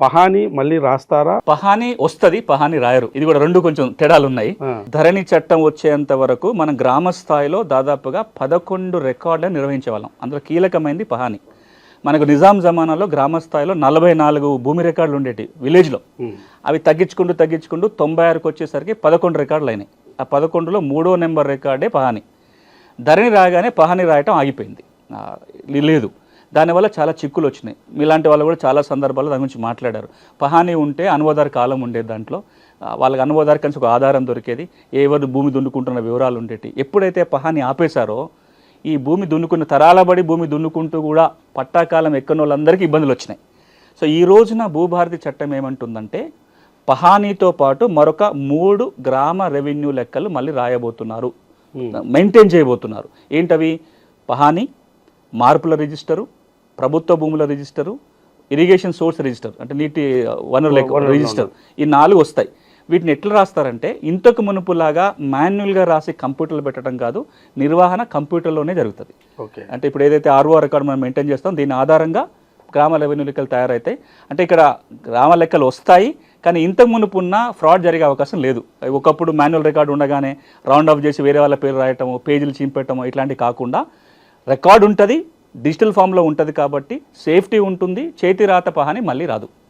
పహాని మళ్ళీ రాస్తారా? పహాని వస్తుంది, పహాని రాయరు. ఇది కూడా రెండు కొంచెం తేడాలు ఉన్నాయి. ధరణి చట్టం వచ్చేంత వరకు మనం గ్రామ స్థాయిలో దాదాపుగా 11 రికార్డులను నిర్వహించేవాళ్ళం. అందులో కీలకమైనది పహాని. మనకు నిజాం జమానాలో గ్రామ స్థాయిలో 44 భూమి రికార్డులు ఉండేవి విలేజ్లో. అవి తగ్గించుకుంటూ 96కి వచ్చేసరికి 11 రికార్డులు అయినాయి. ఆ 11లో 3వ నెంబర్ రికార్డే పహాని. ధరణి రాగానే పహాని రాయటం ఆగిపోయింది, లేదు. దానివల్ల చాలా చిక్కులు వచ్చినాయి. మీలాంటి వాళ్ళు కూడా చాలా సందర్భాల్లో దాని గురించి మాట్లాడారు. పహాని ఉంటే అనువాదార కాలం ఉండేది, దాంట్లో వాళ్ళకి అనువాదార కనీసం ఒక ఆధారం దొరికేది, ఎవరు భూమి దున్నుకుంటున్న వివరాలు ఉండేవి. ఎప్పుడైతే పహాని ఆపేశారో ఈ భూమి దున్నుకున్న తరాలబడి భూమి దున్నుకుంటూ కూడా పట్టాకాలం ఎక్కని వాళ్ళందరికీ ఇబ్బందులు వచ్చినాయి. సో ఈ రోజున భూభారతి చట్టం ఏమంటుందంటే పహానీతో పాటు మరొక 3 గ్రామ రెవెన్యూ లెక్కలు మళ్ళీ రాయబోతున్నారు, మెయింటైన్ చేయబోతున్నారు. ఏంటవి? పహాని, మార్పుల రిజిస్టరు, ప్రభుత్వ భూముల రిజిస్టరు, ఇరిగేషన్ సోర్స్ రిజిస్టర్ అంటే నీటి వనరుల రిజిస్టర్. ఈ 4 వస్తాయి. వీటిని ఎట్లా రాస్తారంటే ఇంతకు మునుపులాగా మాన్యువల్గా రాసి కంప్యూటర్లో పెట్టడం కాదు, నిర్వహణ కంప్యూటర్లోనే జరుగుతుంది. అంటే ఇప్పుడు ఏదైతే ఆర్ఓ రికార్డు మనం మెయింటైన్ చేస్తాం దీని ఆధారంగా గ్రామ రెవెన్యూ లెక్కలు తయారవుతాయి. అంటే ఇక్కడ గ్రామ లెక్కలు వస్తాయి, కానీ ఇంతకు మునుపు ఉన్న ఫ్రాడ్ జరిగే అవకాశం లేదు. ఒకప్పుడు మాన్యువల్ రికార్డు ఉండగానే రౌండ్ ఆఫ్ చేసి వేరే వాళ్ళ పేరు రాయటము, పేజీలు చింపెట్టము ఇట్లాంటివి కాకుండా రికార్డు ఉంటుంది, డిజిటల్ ఫామ్లో ఉంటుంది. కాబట్టి సేఫ్టీ ఉంటుంది, చేతి రాత పహాని మళ్ళీ రాదు.